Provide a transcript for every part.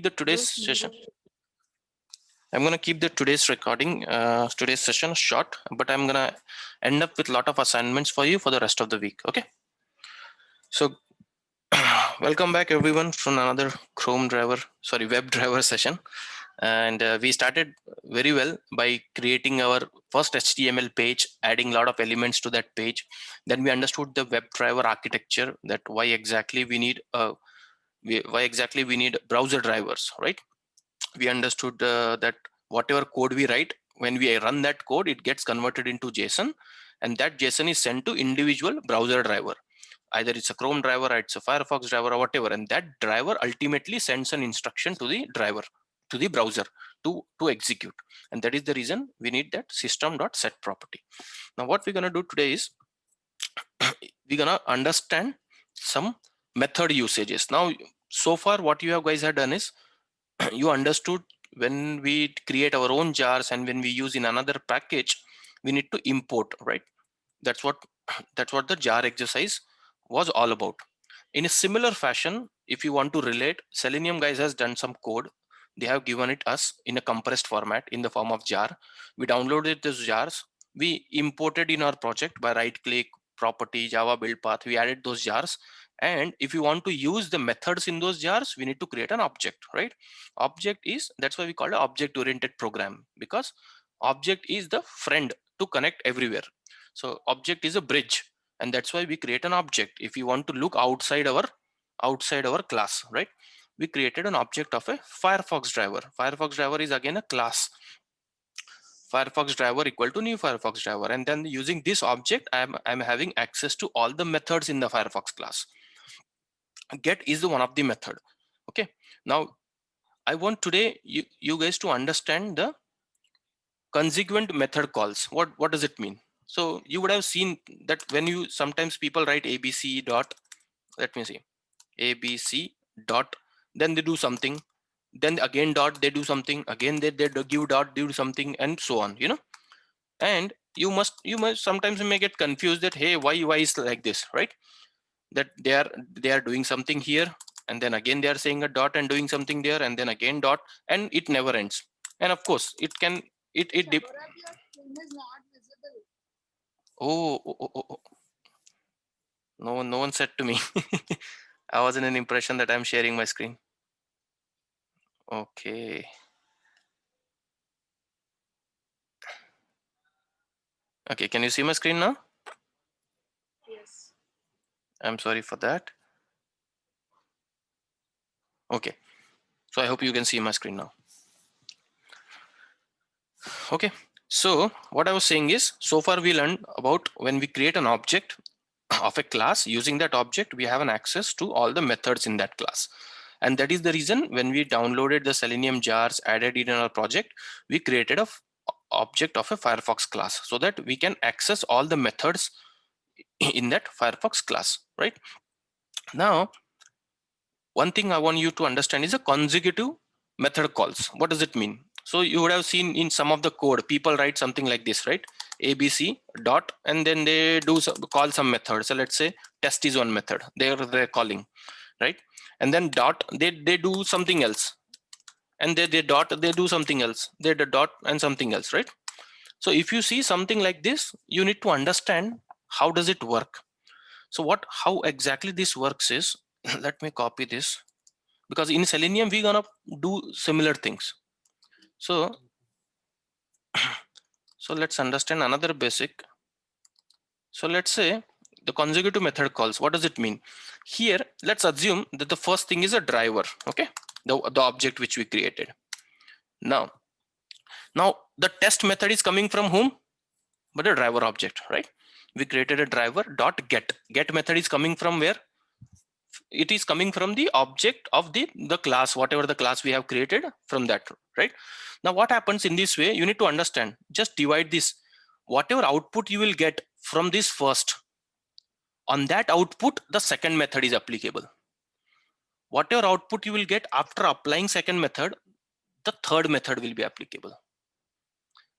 the today's session. I'm gonna keep the today's recording, today's session short, but I'm gonna end up with a lot of assignments for you for the rest of the week. Okay. So welcome back everyone from another web driver session. And we started very well by creating our first HTML page, adding a lot of elements to that page. Then we understood the WebDriver architecture, that why exactly we need browser drivers, right? We understood that whatever code we write, when we run that code, it gets converted into JSON, and that JSON is sent to individual browser driver. Either it's a Chrome driver, or it's a Firefox driver, or whatever, and that driver ultimately sends an instruction to the driver, to the browser to execute. And that is the reason we need that system.set property. Now what we're going to do today is we're going to understand some method usages. Now so far what you guys have done is you understood when we create our own jars and when we use in another package, we need to import, right? That's what the jar exercise was all about. In a similar fashion, if you want to relate, Selenium guys has done some code. They have given it us in a compressed format in the form of jar. We downloaded those jars. We imported in our project by right click, property, Java build path. We added those jars. And if you want to use the methods in those jars, we need to create an object, right? That's why we call it object oriented program, because object is the friend to connect everywhere. So object is a bridge, and that's why we create an object. If you want to look outside our class, right? We created an object of a Firefox driver. Firefox driver is again a class. Firefox driver equal to new Firefox driver, and then using this object, I'm having access to all the methods in the Firefox class. Get is the one of the method. Okay, now I want today you guys to understand the consequent method calls. What does it mean? So you would have seen that when you sometimes people write abc dot, let me see, abc dot, then they do something, then again dot, they do something again, they give dot, do something, and so on, you know. And you must sometimes you may get confused that, hey, why is like this, right? That they are doing something here, and then again they are saying a dot and doing something there, and then again dot, and it never ends. And of course it can oh. No one said to me. I was in an impression that I'm sharing my screen. Okay. Okay, can you see my screen now? Yes. I'm sorry for that. Okay, so I hope you can see my screen now. Okay, so what I was saying is, so far we learned about when we create an object of a class, using that object we have an access to all the methods in that class. And that is the reason when we downloaded the Selenium jars, added it in our project, we created a object of a Firefox class so that we can access all the methods in that Firefox class, right? Now one thing I want you to understand is a consecutive method calls. What does it mean? So you would have seen in some of the code, people write something like this, right? ABC dot, and then they do call some method. So let's say test is one method they're calling, right? And then dot, they do something else, and they dot, they do something else, they dot and something else, right? So if you see something like this, you need to understand how does it work. So how exactly this works is, let me copy this, because in Selenium we're gonna do similar things. So let's understand another basic. So let's say the consecutive method calls, what does it mean? Here let's assume that the first thing is a driver, okay, the object which we created. Now the test method is coming from whom? But a driver object, right? We created a driver dot get method is coming from where? It is coming from the object of the class, whatever the class we have created from that, right? Now what happens in this way, you need to understand, just divide this, whatever output you will get from this first, on that output the second method is applicable. Whatever output you will get after applying second method, the third method will be applicable.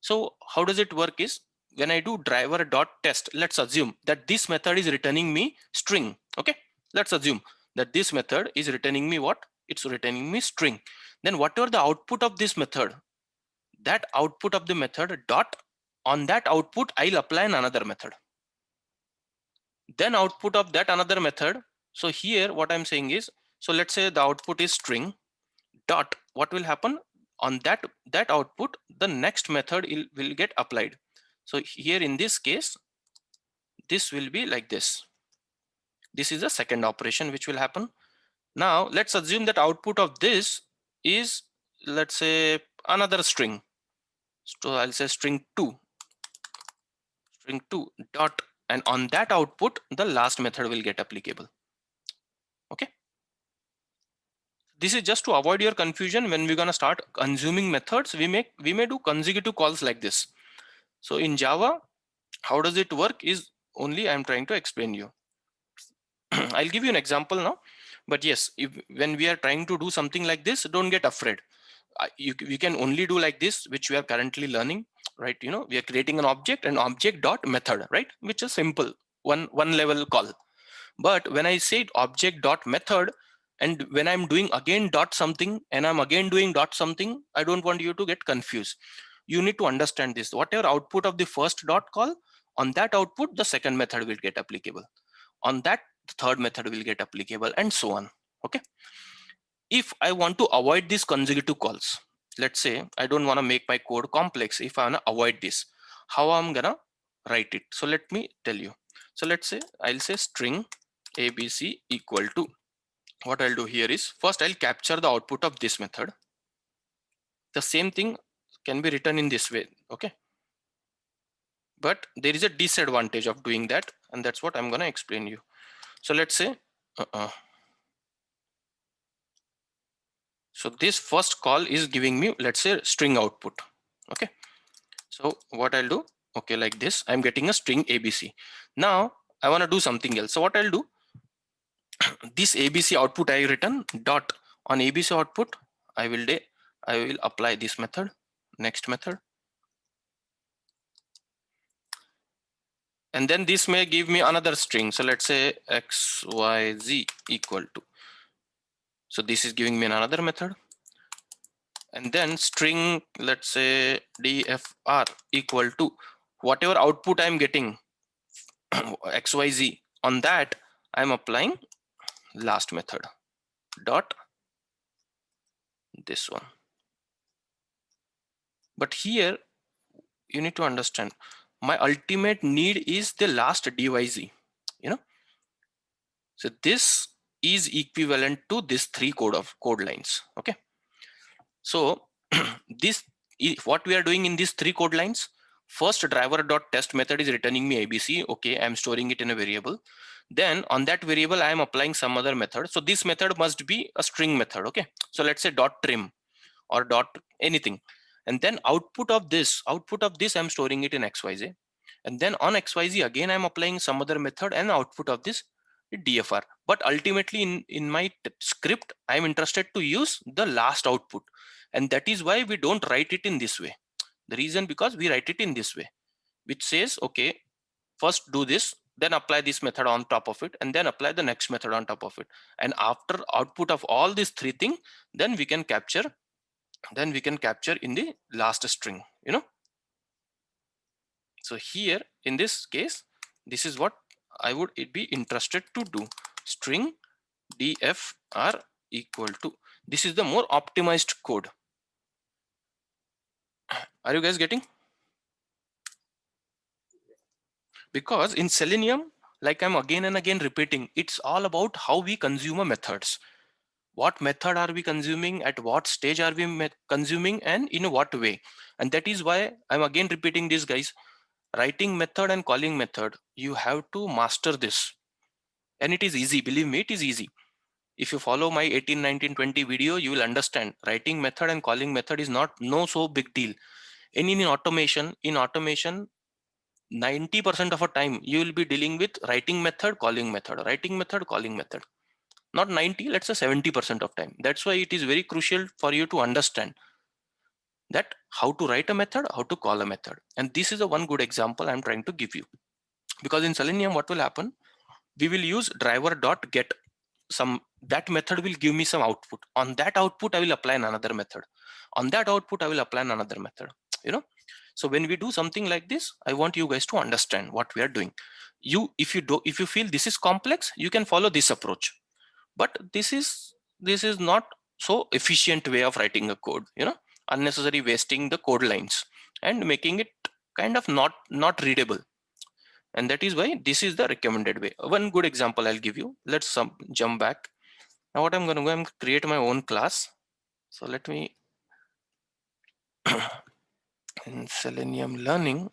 So how does it work is, when I do driver dot test, let's assume that this method is returning me string. Okay, let's assume that this method is returning me what? It's returning me string. then whatever the output of this method, that output of the method dot, on that output I'll apply another method, then output of that another method. So here what I'm saying is, so let's say the output is string dot, what will happen on that output, the next method will get applied. So here in this case, this will be like this. This is the second operation which will happen. Now let's assume that output of this is, let's say, another string. So I'll say string 2 dot, and on that output the last method will get applicable. Okay, this is just to avoid your confusion. When we're going to start consuming methods, we may do consecutive calls like this. So in Java, how does it work is only I'm trying to explain you. I'll give you an example now, but yes, when we are trying to do something like this, don't get afraid. You can only do like this, which we are currently learning, right? You know, we are creating an object, and object dot method, right, which is simple one level call. But when I say object dot method, and when I'm doing again dot something, and I'm again doing dot something, I don't want you to get confused. You need to understand this. Whatever output of the first dot call, on that output the second method will get applicable, on that the third method will get applicable, and so on. Okay, if I want to avoid these consecutive calls, let's say I don't want to make my code complex, if I want to avoid this, how I'm gonna write it? So let me tell you. So let's say I'll say string abc equal to, what I'll do here is, first I'll capture the output of this method. The same thing can be written in this way. Okay, but there is a disadvantage of doing that, and that's what I'm going to explain you. So let's say so this first call is giving me, let's say, string output. Okay, so what I'll do, okay, like this, I'm getting a string abc. Now I want to do something else. So what I'll do, this abc output I written dot, on abc output I will apply this method, next method, and then this may give me another string. So let's say xyz equal to, so this is giving me another method, and then string, let's say dfr equal to, whatever output I'm getting xyz, on that I'm applying last method dot this one. But here you need to understand, my ultimate need is the last dyz, you know. So this is equivalent to this 3 code lines. Okay, so this is what we are doing in these 3 code lines. First, driver.test method is returning me abc. Okay, I'm storing it in a variable. Then on that variable I am applying some other method. So this method must be a string method. Okay, so let's say dot trim or dot anything, and then output of this I'm storing it in xyz, and then on xyz again I'm applying some other method, and output of this dfr. But ultimately in my script I'm interested to use the last output, and that is why we don't write it in this way. The reason, because we write it in this way, which says, okay, first do this, then apply this method on top of it, and then apply the next method on top of it, and after output of all these 3 things, then we can capture in the last string, you know. So here in this case, this is what I would be interested to do, string dfr equal to, this is the more optimized code. Are you guys getting? Because in Selenium, like I'm again and again repeating, it's all about how we consume a methods. What method are we consuming, at what stage are we consuming, and in what way. And that is why I'm again repeating this, guys. Writing method and calling method, you have to master this, and it is easy. Believe me, it is easy. If you follow my 18, 19, 20 video, you will understand writing method and calling method is no so big deal. And in automation 90% of the time you will be dealing with writing method, calling method, writing method, calling method. Not 90, let's say 70% of time. That's why it is very crucial for you to understand that how to write a method, how to call a method. And this is a one good example I'm trying to give you. Because in Selenium, what will happen? We will use driver.get. that method will give me some output. On that output, I will apply another method. On that output, I will apply another method, you know. So when we do something like this, I want you guys to understand what we are doing. If you feel this is complex, you can follow this approach, but this is not so efficient way of writing a code, you know, unnecessary wasting the code lines and making it kind of not readable. And that is why this is the recommended way. One good example I'll give you. Let's jump back. Now what I'm going to go, I'm going to create my own class. So let me in Selenium Learning,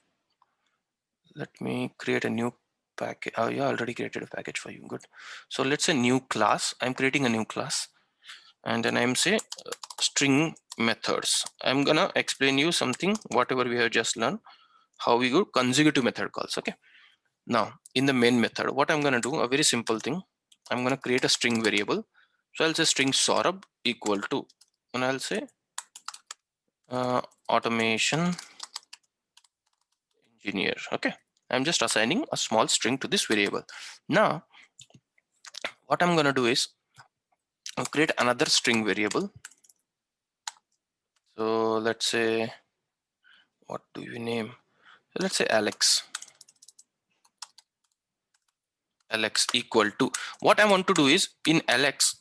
let me create a new package. Oh yeah, I already created a package for you. Good. So let's say new class. I'm creating a new class, and then I'm say string methods. I'm gonna explain you something, whatever we have just learned, how we do consecutive method calls. Okay. Now in the main method, what I'm gonna do, a very simple thing. I'm gonna create a string variable. So I'll say string Saurabh equal to, and I'll say automation engineer. Okay. I'm just assigning a small string to this variable. Now, what I'm going to do is I'll create another string variable. So let's say, what do you name? So let's say Alex. Alex equal to, what I want to do is in Alex,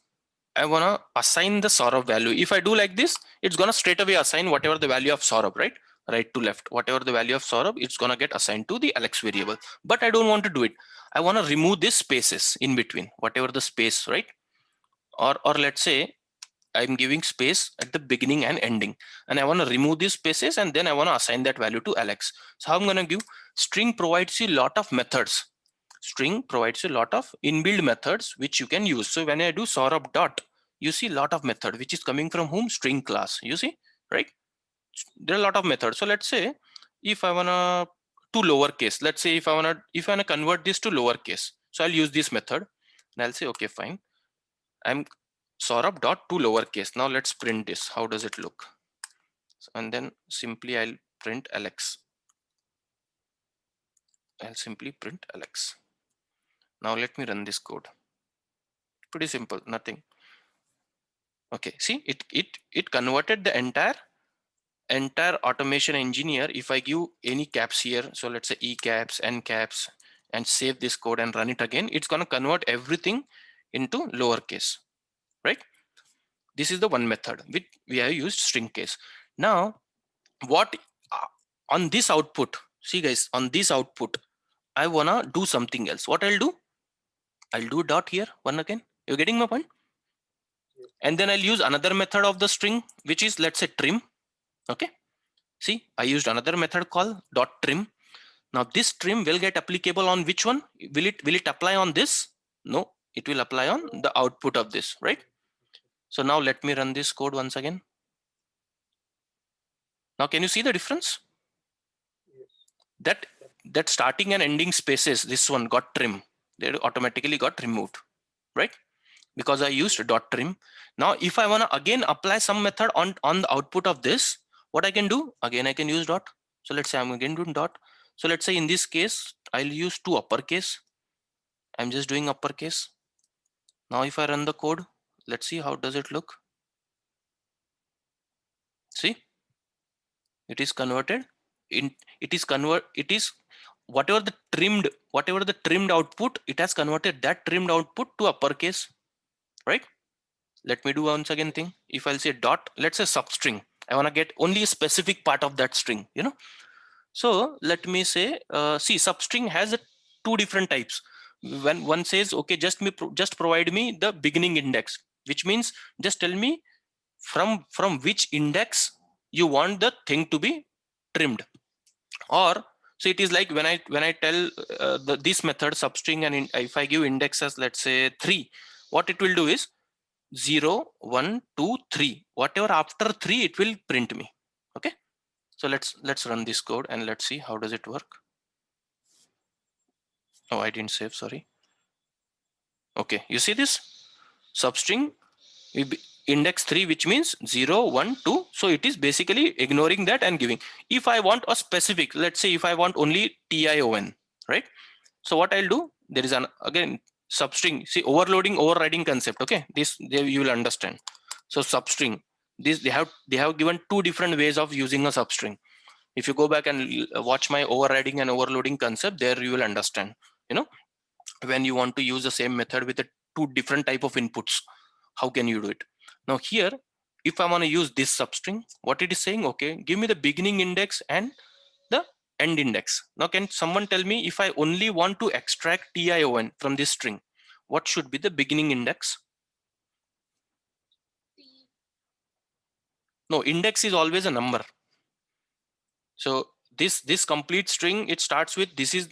I want to assign the Saurabh value. If I do like this, it's going to straight away assign whatever the value of Saurabh, right? Right to left, whatever the value of Saurabh, it's going to get assigned to the Alex variable. But I don't want to do it. I want to remove these spaces in between, whatever the space, right? Or let's say I'm giving space at the beginning and ending, and I want to remove these spaces, and then I want to assign that value to Alex. So how I'm going to give, string provides you a lot of methods. String provides you a lot of inbuilt methods which you can use. So when I do Saurabh dot, you see a lot of method which is coming from whom? String class. You see, right? There are a lot of methods. So let's say if I wanna to lowercase, let's say if I wanna convert this to lowercase, so I'll use this method and I'll say okay, fine. I'm Saurabh dot to lowercase. Now let's print this. How does it look? And then simply I'll print Alex. I'll simply print Alex. Now let me run this code. Pretty simple, nothing. Okay, see, it converted the entire automation engineer. If I give any caps here, so let's say e caps, n caps, and save this code and run it again, it's going to convert everything into lowercase, right? This is the one method which we have used string case. Now what on this output, see guys, on this output I wanna do something else. What I'll do dot here one again. You're getting my point? And then I'll use another method of the string, which is let's say trim. Okay, see, I used another method called dot trim. Now this trim will get applicable on which one? Will it apply on this? No, it will apply on the output of this, right? So now let me run this code once again. Now can you see the difference? That starting and ending spaces, this one got trim. They automatically got removed, right? Because I used dot trim. Now if I want to again apply some method on the output of this, what I can do? Again, I can use dot. So let's say I'm again doing dot. So let's say in this case, I'll use two uppercase. I'm just doing uppercase. Now if I run the code, let's see how does it look. See, it is converted in, it is whatever the trimmed output, it has converted that trimmed output to uppercase, right? Let me do once again thing. If I'll say dot, let's say substring, I want to get only a specific part of that string, you know. So let me say, see, substring has two different types. When one says, okay, just provide me the beginning index, which means just tell me from which index you want the thing to be trimmed. Or so it is like when I tell this method substring, and if I give index as let's say 3, what it will do is 0, 1, 2, 3. Whatever after 3, it will print me. Okay. So let's run this code and let's see how does it work. Oh, I didn't save, sorry. Okay, you see this substring index 3, which means 0, 1, 2. So it is basically ignoring that and giving. If I want a specific, let's say if I want only TION, right? So what I'll do, there is an again substring. See, overloading, overriding concept. Okay, this you will understand. So substring. This they have given two different ways of using a substring. If you go back and watch my overriding and overloading concept, there you will understand. You know, when you want to use the same method with two different type of inputs, how can you do it? Now here, if I want to use this substring, what it is saying, okay, give me the beginning index and the end index. Now can someone tell me, if I only want to extract TION from this string, what should be the beginning index? No, index is always a number. So this complete string, it starts with this is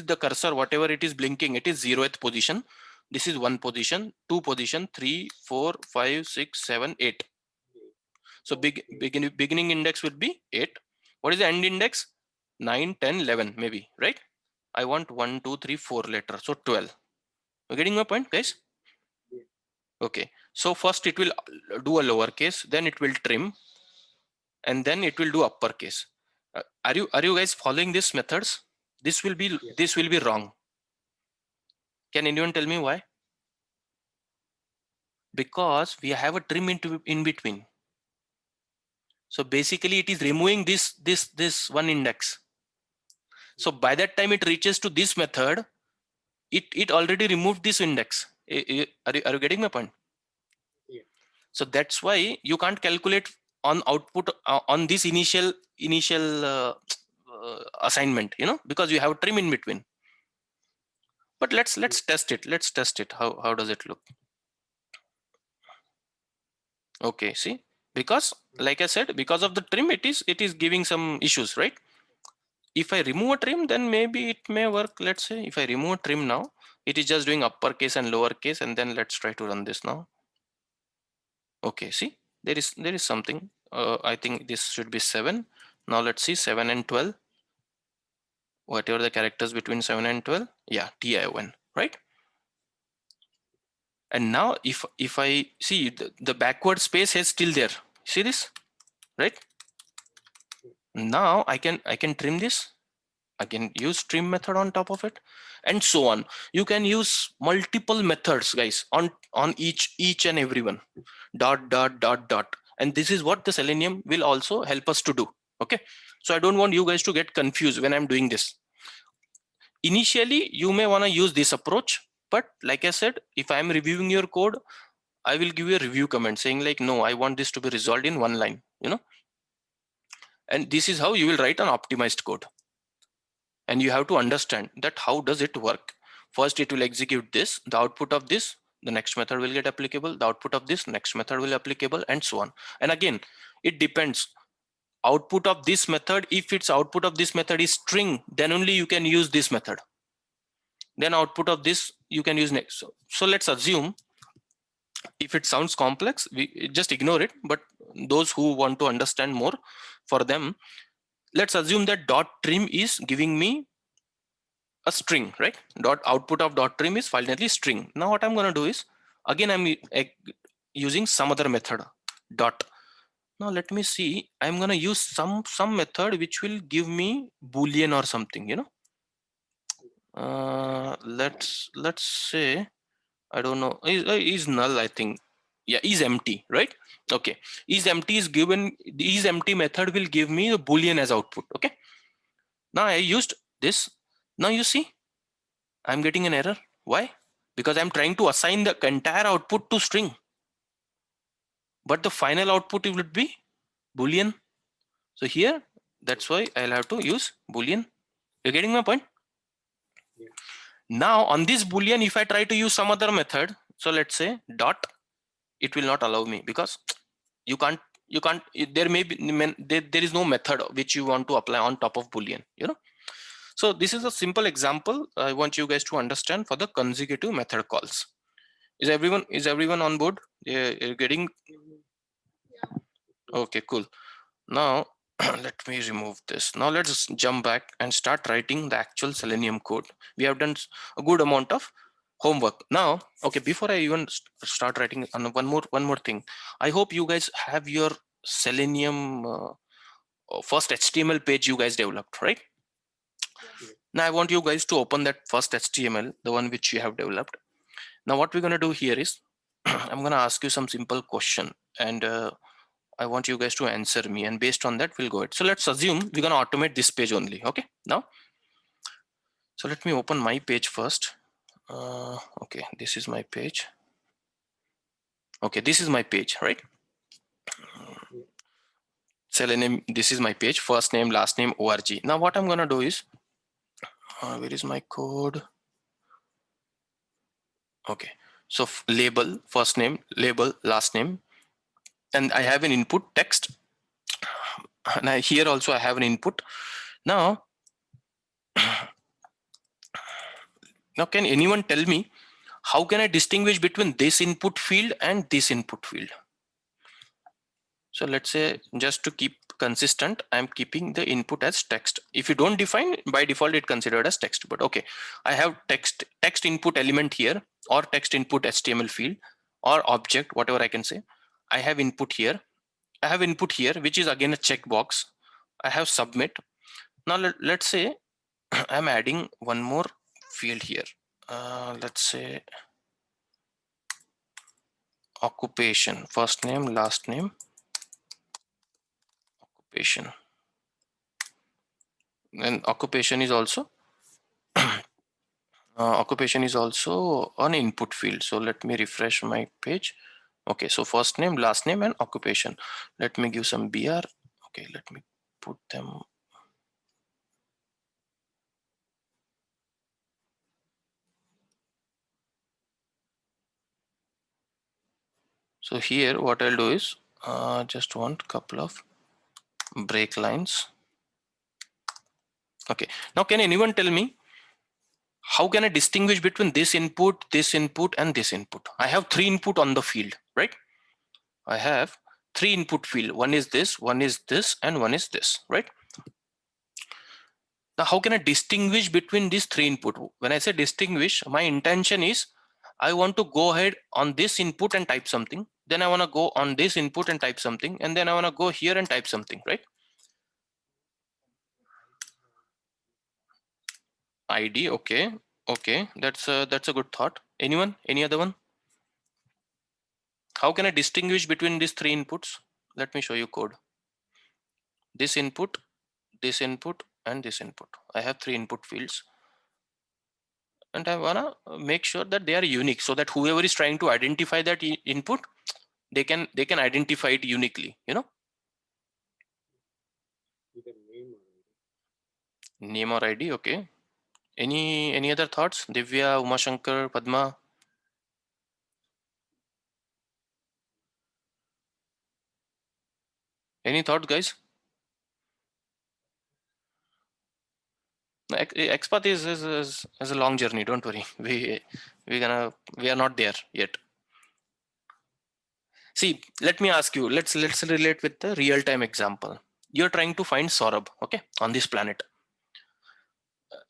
the cursor, whatever it is blinking, it is 0th position. This is 1 position, 2 position, 3, 4, 5, 6, 7, 8. So beginning index will be 8. What is the end index? 9, 10, 11 maybe, right? I want 1, 2, 3, 4 letter, so 12. You're getting my point, guys? Okay, so first it will do a lowercase, then it will trim, and then it will do uppercase. Are you guys following these methods? This will be wrong. Can anyone tell me why? Because we have a trim in between. So basically it is removing this one index. So by that time it reaches to this method, it already removed this index. Are you getting my point? Yeah. So that's why you can't calculate on output on this initial assignment, you know, because you have a trim in between. But let's test it. Let's test it. How does it look? Okay, see, because like I said, because of the trim, it is giving some issues, right? If I remove a trim, then maybe it may work. Let's say if I remove a trim now, it is just doing uppercase and lowercase, and then let's try to run this now. Okay, see, there is something. I think this should be 7. Now let's see 7 and 12. Whatever the characters between 7 and 12, yeah, TION, right? And now if I see the backward space is still there. See this, right? Now I can trim this. I can use trim method on top of it, and so on. You can use multiple methods, guys, on each and every one. Dot dot dot dot. And this is what the Selenium will also help us to do. Okay, so I don't want you guys to get confused when I'm doing this. Initially, you may want to use this approach, but like I said, if I'm reviewing your code, I will give you a review comment saying like, no, I want this to be resolved in one line, you know. And this is how you will write an optimized code. And you have to understand that how does it work. First, it will execute this, the output of this, the next method will get applicable, the output of this, next method will applicable, and so on. And again, it depends. Output of this method, if its output of this method is string, then only you can use this method. Then output of this you can use next. So let's assume, if it sounds complex, we just ignore it. But those who want to understand more, for them, let's assume that dot trim is giving me a string, right? Dot output of dot trim is finally string. Now what I'm going to do is, again, I'm using some other method, dot. Now let me see, I'm going to use some method which will give me Boolean or something, you know. Let's say, I don't know, is null, I think. Yeah, is empty, right? Okay, is empty is given, is empty method will give me the Boolean as output. Okay, now I used this. Now you see, I'm getting an error. Why? Because I'm trying to assign the entire output to string, but the final output would be Boolean. So here, that's why I'll have to use Boolean. You're getting my point? Yeah. Now on this Boolean, if I try to use some other method, so let's say dot, it will not allow me, because you can't, there may be, there is no method which you want to apply on top of Boolean, you know. So this is a simple example I want you guys to understand for the consecutive method calls. Is everyone on board? You're getting? Yeah. Okay, cool. Now let me remove this. Now let's jump back and start writing the actual Selenium code. We have done a good amount of homework. Now, okay, before I even start writing, one more thing. I hope you guys have your Selenium first HTML page you guys developed, right? Yeah. Now I want you guys to open that first HTML, the one which you have developed. Now what we're going to do here is I'm going to ask you some simple question, and I want you guys to answer me, and based on that we'll go ahead. So let's assume we're going to automate this page only. Okay, now so let me open my page first. Okay, this is my page. Okay, this is my page, right? Selenium, this is my page, first name, last name, org. Now what I'm going to do is where is my code? Okay, so label, first name, label, last name, and I have an input text. Now here also I have an input. Now can anyone tell me how can I distinguish between this input field and this input field? So let's say, just to keep consistent, I'm keeping the input as text. If you don't define, by default it considered as text, but okay, I have text input element here, or text input HTML field, or object, whatever I can say. I have input here. I have input here, which is again a checkbox. I have submit. Now let's say I'm adding one more field here. Let's say occupation, first name, last name, occupation. And occupation is also an input field. So let me refresh my page. Okay, so first name, last name, and occupation. Let me give some BR. Okay, let me put them. So here what I'll do is just want couple of break lines. Okay, now can anyone tell me how can I distinguish between this input, and this input? I have three input on the field, right? I have three input field. One is this, and one is this, right? Now, how can I distinguish between these three input? When I say distinguish, my intention is I want to go ahead on this input and type something. Then I want to go on this input and type something. And then I want to go here and type something, right? ID, okay. Okay, that's a good thought. Anyone? Any other one? How can I distinguish between these three inputs? Let me show you code. This input, and this input. I have three input fields. And I wanna make sure that they are unique, so that whoever is trying to identify that input, they can identify it uniquely, you know. Either name or Name or ID, okay. Any other thoughts? Divya, Umashankar, Padma? Any thoughts, guys? Expat is a long journey. Don't worry. We are not there yet. See, let me ask you. Let's relate with the real time example. You're trying to find Saurabh, okay, on this planet,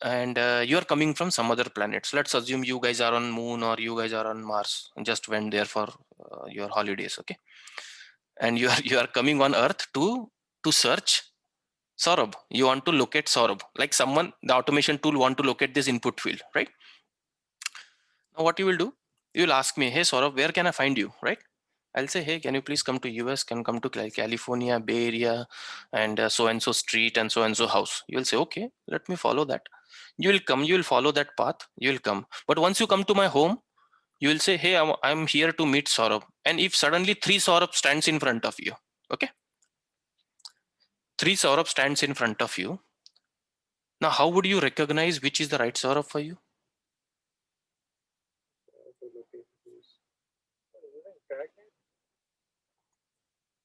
and you're coming from some other planets. Let's assume you guys are on Moon or you guys are on Mars and just went there for your holidays, okay? And you are coming on Earth to search Saurabh. You want to locate Saurabh, like someone, the automation tool want to locate this input field, right? Now what you will do, you will ask me, hey Saurabh, where can I find you, right? I'll say, hey, can you please come to US, can come to California, Bay Area, and so street and so house. You will say, okay, let me follow that. You will come, you will follow that path, you will come. But once you come to my home, you will say, hey, I'm here to meet Saurabh. And if suddenly three Saurabh stands in front of you, okay? Three Saurabh stands in front of you. Now, how would you recognize which is the right Saurabh for you?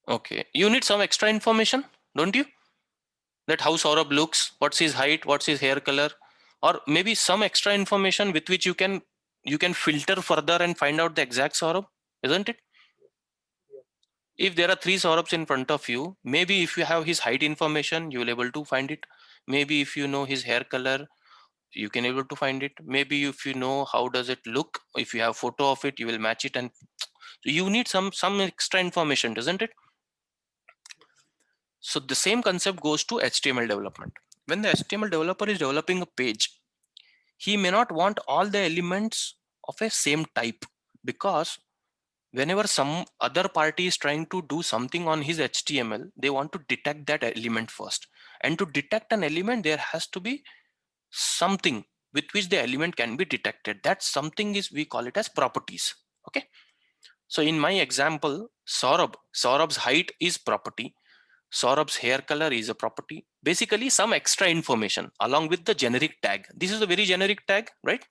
Okay, you need some extra information, don't you? That how Saurabh looks, what's his height, what's his hair color, or maybe some extra information with which you can filter further and find out the exact Saurabh, isn't it? If there are three Saurabhs in front of you, maybe if you have his height information, you will able to find it. Maybe if you know his hair color, you can able to find it. Maybe if you know how does it look, if you have photo of it, you will match it. And you need some extra information, doesn't it? So the same concept goes to HTML development. when the HTML developer is developing a page, he may not want all the elements of a same type, because whenever some other party is trying to do something on his HTML, they want to detect that element first. And to detect an element, there has to be something with which the element can be detected. That something is, we call it as properties. Okay. So in my example, Saurabh's height is property. Saurabh's hair color is a property. Basically some extra information along with the generic tag. This is a very generic tag, right?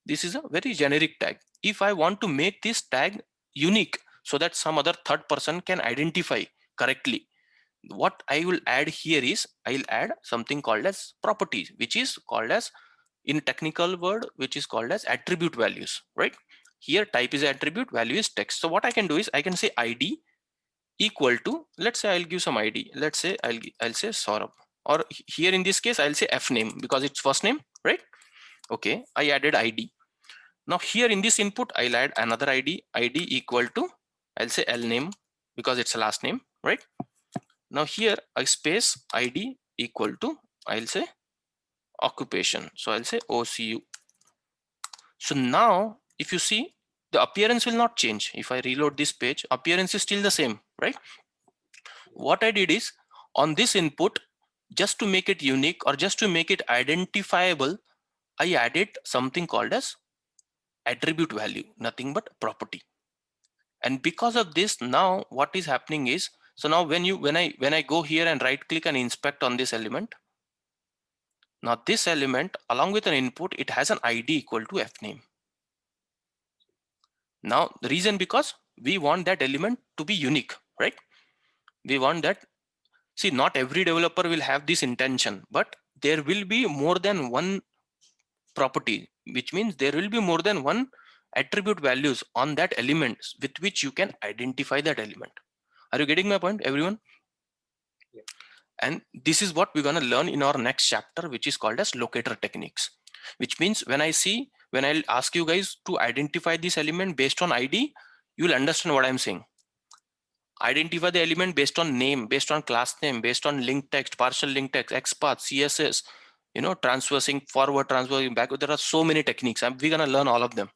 This is a very generic tag. If I want to make this tag unique so that some other third person can identify correctly, what I will add here is I'll add something called as properties, which is called as, in technical word, which is called as attribute values, right? Here type is attribute, value is text. So what I can do is I can say ID equal to, let's say I'll give some ID. Let's say I'll say Saurabh, or here in this case I'll say F name because it's first name, right? Okay, I added ID. Now here in this input, I'll add another ID equal to, I'll say L name because it's a last name, right? Now here I space ID equal to, I'll say occupation. So I'll say OCU. So now if you see, the appearance will not change. If I reload this page, appearance is still the same, right? What I did is on this input, just to make it unique or just to make it identifiable, I added something called as attribute value, nothing but property. And because of this, now what is happening is, so now when I go here and right click and inspect on this element, now this element along with an input, it has an ID equal to F name. Now the reason, because we want that element to be unique, right? We want that, see, not every developer will have this intention, but there will be more than one property, which means there will be more than one attribute values on that element with which you can identify that element. Are you getting my point, everyone? Yeah. And this is what we're going to learn in our next chapter, which is called as locator techniques, which means when I'll ask you guys to identify this element based on ID, you will understand what I'm saying. Identify the element based on name, based on class name, based on link text, partial link text, XPath, CSS, transversing forward, transversing backward. There are so many techniques, and we're going to learn all of them.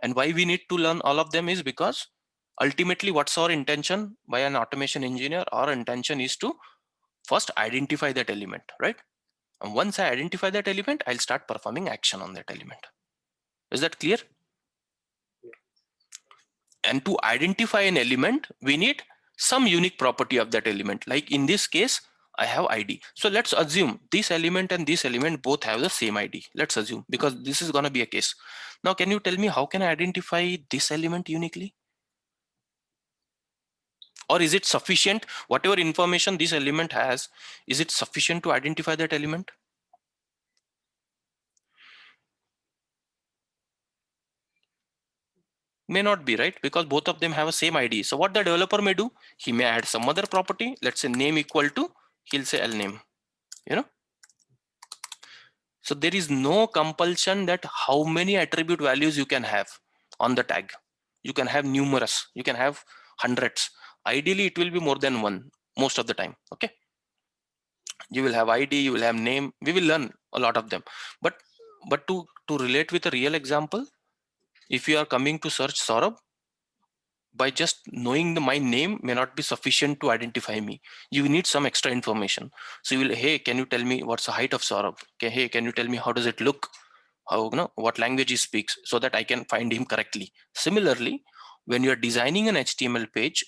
And why we need to learn all of them is because ultimately what's our intention by an automation engineer? Our intention is to first identify that element, right? And once I identify that element, I'll start performing action on that element. Is that clear? Yeah. And to identify an element, we need some unique property of that element. Like in this case, I have ID. So let's assume this element and this element both have the same ID. Let's assume, because this is going to be a case. Now, can you tell me how can I identify this element uniquely? Or is it sufficient, whatever information this element has, is it sufficient to identify that element? May not be, right? Because both of them have a same ID. So what the developer may do, he may add some other property, let's say name equal to, he'll say L name, So there is no compulsion that how many attribute values you can have on the tag. You can have numerous, you can have hundreds. Ideally, it will be more than one most of the time, okay? You will have ID, you will have name, we will learn a lot of them. But to relate with a real example, if you are coming to search Saurabh, by just knowing my name may not be sufficient to identify me. You need some extra information. So you will, hey, can you tell me what's the height of Saurabh? Okay, hey, can you tell me how does it look? How, what language he speaks, so that I can find him correctly. Similarly, when you are designing an HTML page,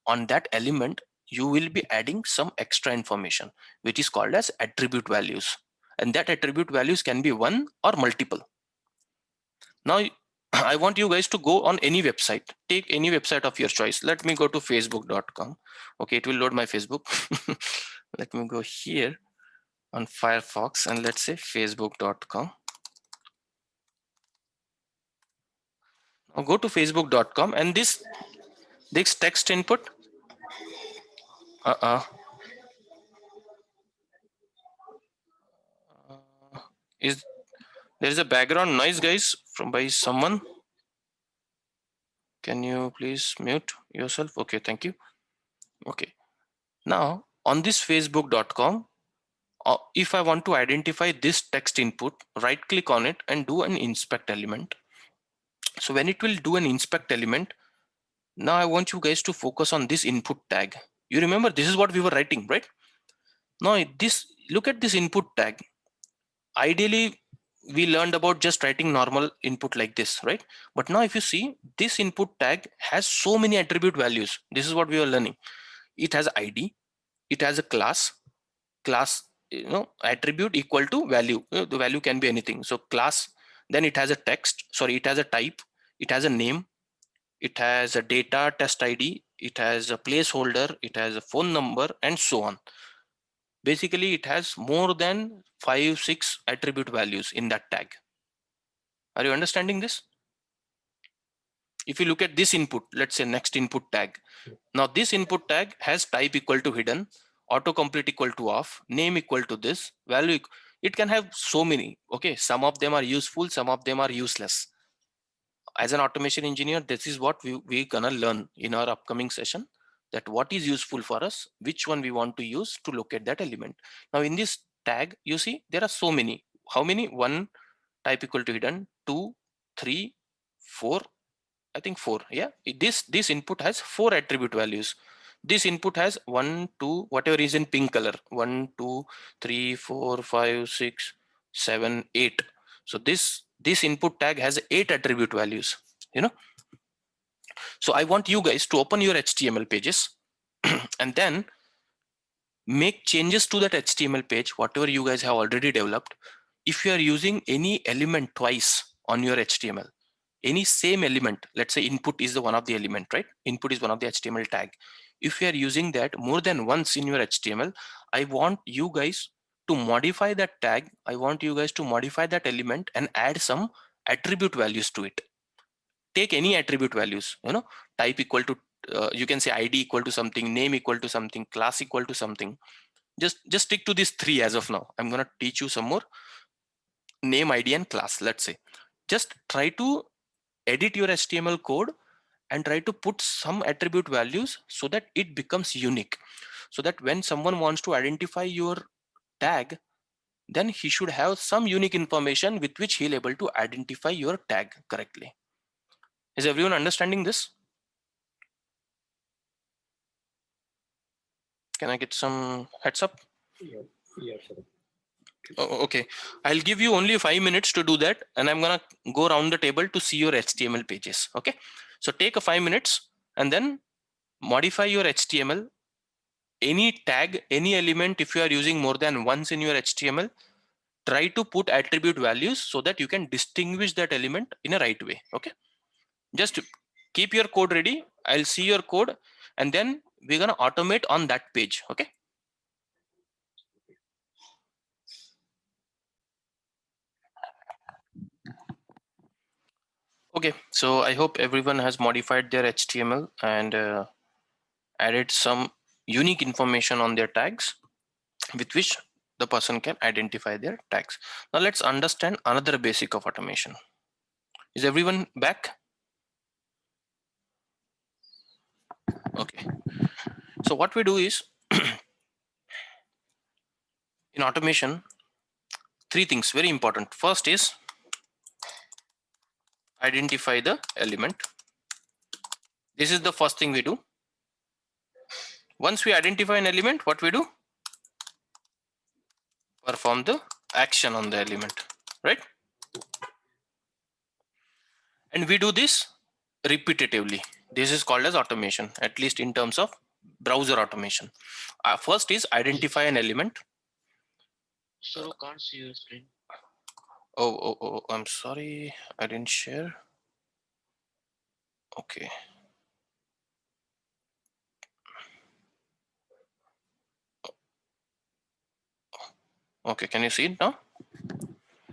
on that element, you will be adding some extra information, which is called as attribute values. And that attribute values can be one or multiple. Now, I want you guys to go on any website. Take any website of your choice. Let me go to facebook.com. Okay, it will load my Facebook. Let me go here on Firefox and let's say facebook.com. Now go to facebook.com and this text input. Is there is a background noise, guys, from by someone? Can you please mute yourself? Okay, thank you. Okay. Now on this facebook.com, If I want to identify this text input, right click on it and do an inspect element. So when it will do an inspect element, now I want you guys to focus on this input tag. You remember this is what we were writing, right? Now look at this input tag. Ideally, we learned about just writing normal input like this, right? But now if you see, this input tag has so many attribute values. This is what we are learning. It has ID, it has a class attribute equal to value. The value can be anything. So class, then it has a text, sorry, it has a type, it has a name, it has a data test ID, it has a placeholder, it has a phone number, and so on. Basically, it has more than 5-6 attribute values in that tag. Are you understanding this? If you look at this input, let's say next input tag. Now this input tag has type equal to hidden, autocomplete equal to off, name equal to this, value. It can have so many. Okay, some of them are useful, some of them are useless. As an automation engineer, this is what we're gonna learn in our upcoming session, that what is useful for us, which one we want to use to locate that element. Now in this tag, you see there are so many. How many? 1, type equal to hidden, 2, 3, 4, I think 4. Yeah, this input has 4 attribute values. This input has 1, 2, whatever is in pink color, 1, 2, 3, 4, 5, 6, 7, 8. So this input tag has 8 attribute values, you know. So I want you guys to open your HTML pages and then make changes to that HTML page, whatever you guys have already developed. If you are using any element twice on your HTML, any same element, let's say input is the one of the element, right? Input is one of the HTML tag. If you are using that more than once in your HTML, I want you guys to modify that tag. I want you guys to modify that element and add some attribute values to it. Take any attribute values, type equal to, you can say ID equal to something, name equal to something, class equal to something. Just stick to these 3 as of now. I'm going to teach you some more. Name, ID, and class. Let's say just try to edit your HTML code and try to put some attribute values so that it becomes unique, so that when someone wants to identify your tag, then he should have some unique information with which he'll able to identify your tag correctly. Is everyone understanding this? Can I get some heads up? Yeah, sure. Okay, I'll give you only 5 minutes to do that, and I'm gonna go around the table to see your HTML pages. Okay, so take a 5 minutes and then modify your HTML. Any tag, any element, if you are using more than once in your HTML, try to put attribute values so that you can distinguish that element in a right way. Okay, just keep your code ready. I'll see your code and then we're gonna automate on that page. Okay. Okay, so I hope everyone has modified their HTML and added some unique information on their tags with which the person can identify their tags. Now let's understand another basic of automation. Is everyone back? Okay, so what we do is in automation, 3 things very important. First is identify the element. This is the first thing we do. Once we identify an element, what we do? Perform the action on the element, right? And we do this repetitively. This is called as automation, at least in terms of browser automation. First is identify an element. Sir, I can't see your screen. Oh, I'm sorry, I didn't share. Okay. Okay, can you see it now?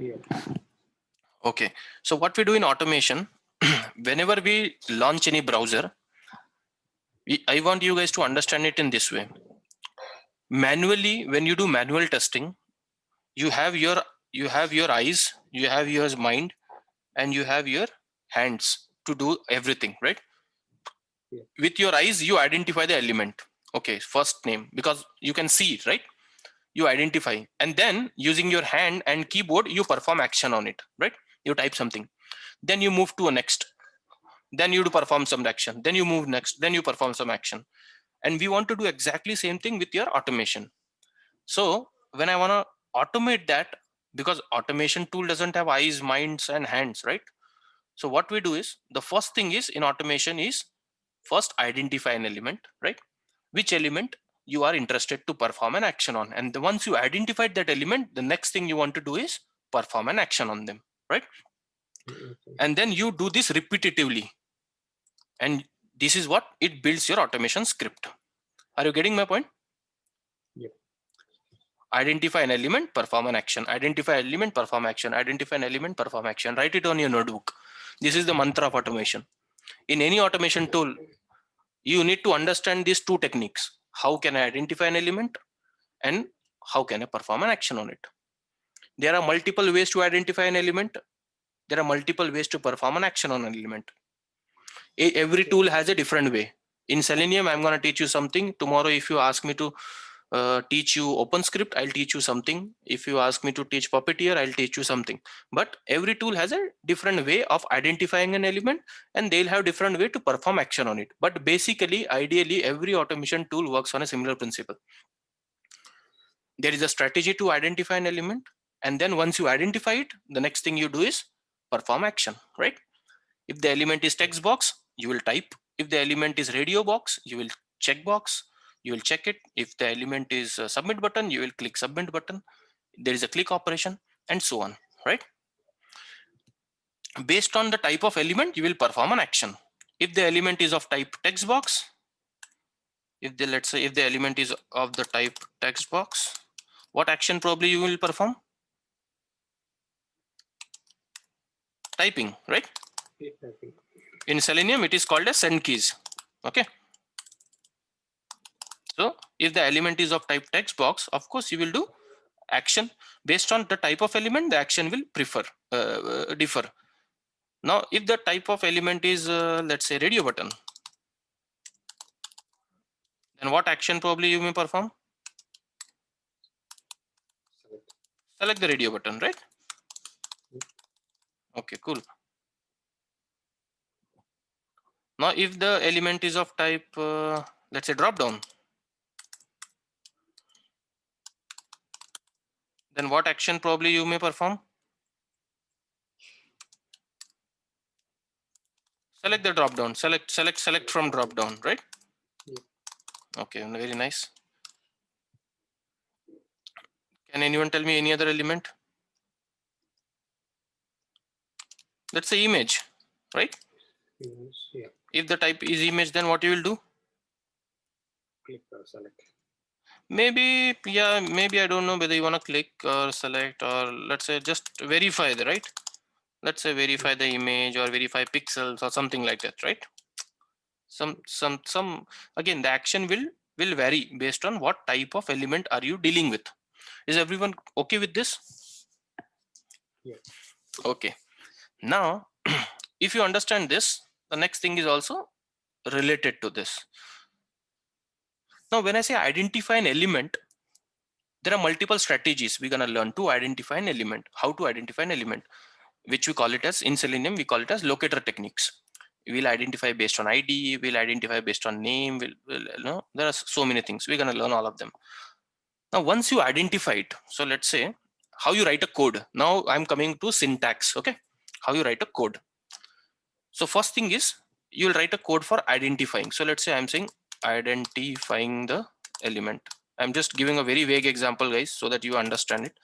Yeah. Okay, so what we do in automation, whenever we launch any browser, I want you guys to understand it in this way. Manually, when you do manual testing, you have your eyes, you have your mind, and you have your hands to do everything, right? Yeah. With your eyes, you identify the element. Okay, first name, because you can see it, right? you identify, and then using your hand and keyboard, you perform action on it, right? You type something, then you move to a next, then you do perform some action, then you move next, then you perform some action. And we want to do exactly same thing with your automation. So when I want to automate that, because automation tool doesn't have eyes, minds, and hands, right? So what we do is, the first thing is in automation is first identify an element, right? Which element you are interested to perform an action on. And once you identified that element, the next thing you want to do is perform an action on them, right? Okay. And then you do this repetitively. And this is what it builds your automation script. Are you getting my point? Yep. Identify an element, perform an action. Identify an element, perform action. Identify an element, perform action. Write it on your notebook. This is the mantra of automation. In any automation tool, you need to understand these two techniques. How can I identify an element, and how can I perform an action on it? There are multiple ways to identify an element. There are multiple ways to perform an action on an element. Every tool has a different way. In Selenium, I'm going to teach you something. Tomorrow, if you ask me to teach you OpenScript, I'll teach you something. If you ask me to teach Puppeteer, I'll teach you something. But every tool has a different way of identifying an element, and they'll have different way to perform action on it. But basically, ideally, every automation tool works on a similar principle. There is a strategy to identify an element, and then once you identify it, the next thing you do is perform action, right? If the element is text box, you will type. If the element is radio box, you will check box, you will check it. If the element is a submit button, you will click submit button. There is a click operation, and so on, right? Based on the type of element, you will perform an action. If the element is of type text box, let's say if the element is of the type text box, what action probably you will perform? Typing, right? Yeah, typing. In Selenium, it is called as send keys. Okay. So if the element is of type text box, of course you will do action. Based on the type of element, the action will differ. Now, if the type of element is let's say radio button, then what action probably you may perform? Select. Select the radio button, right? Okay, cool. Now, if the element is of type let's say drop down, then what action probably you may perform? Select the drop down. Select from drop down, right? Yeah. Okay, very nice. Can anyone tell me any other element? Let's say image, right? Image. Yeah. If the type is image, then what you will do? Click or select. Maybe, yeah, maybe I don't know whether you want to click or select, or let's say just verify the, right? Let's say verify the image or verify pixels or something like that, right? Some again, the action will vary based on what type of element are you dealing with. Is everyone okay with this? Yeah. Okay. Now, if you understand this, the next thing is also related to this. Now, when I say identify an element, there are multiple strategies we're going to learn to identify an element. How to identify an element, which we call it as, in Selenium, we call it as locator techniques. We'll identify based on ID, we'll identify based on name, there are so many things. We're going to learn all of them. Now, once you identify it, so let's say how you write a code. Now I'm coming to syntax, okay? How you write a code. So first thing is, you'll write a code for identifying. So let's say I'm saying identifying the element. I'm just giving a very vague example, guys, so that you understand it.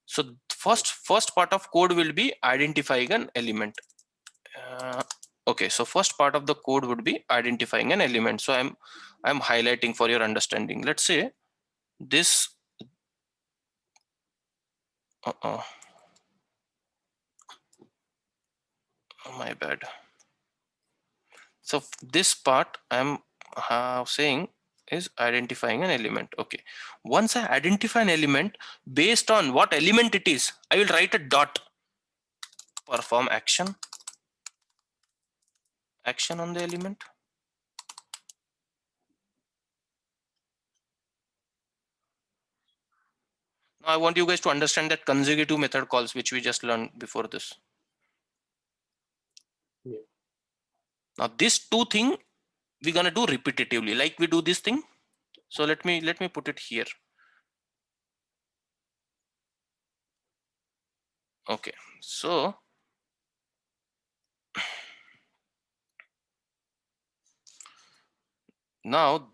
So first part of code will be identifying an element. Okay, so first part of the code would be identifying an element. So I'm highlighting for your understanding. Let's say this. Oh, my bad. So this part I'm saying is identifying an element. Okay. Once I identify an element, based on what element it is, I will write a dot, perform action on the element. I want you guys to understand that consecutive method calls, which we just learned before this. Yeah. Now this two thing we're gonna do repetitively, like we do this thing. So let me put it here. Okay, so now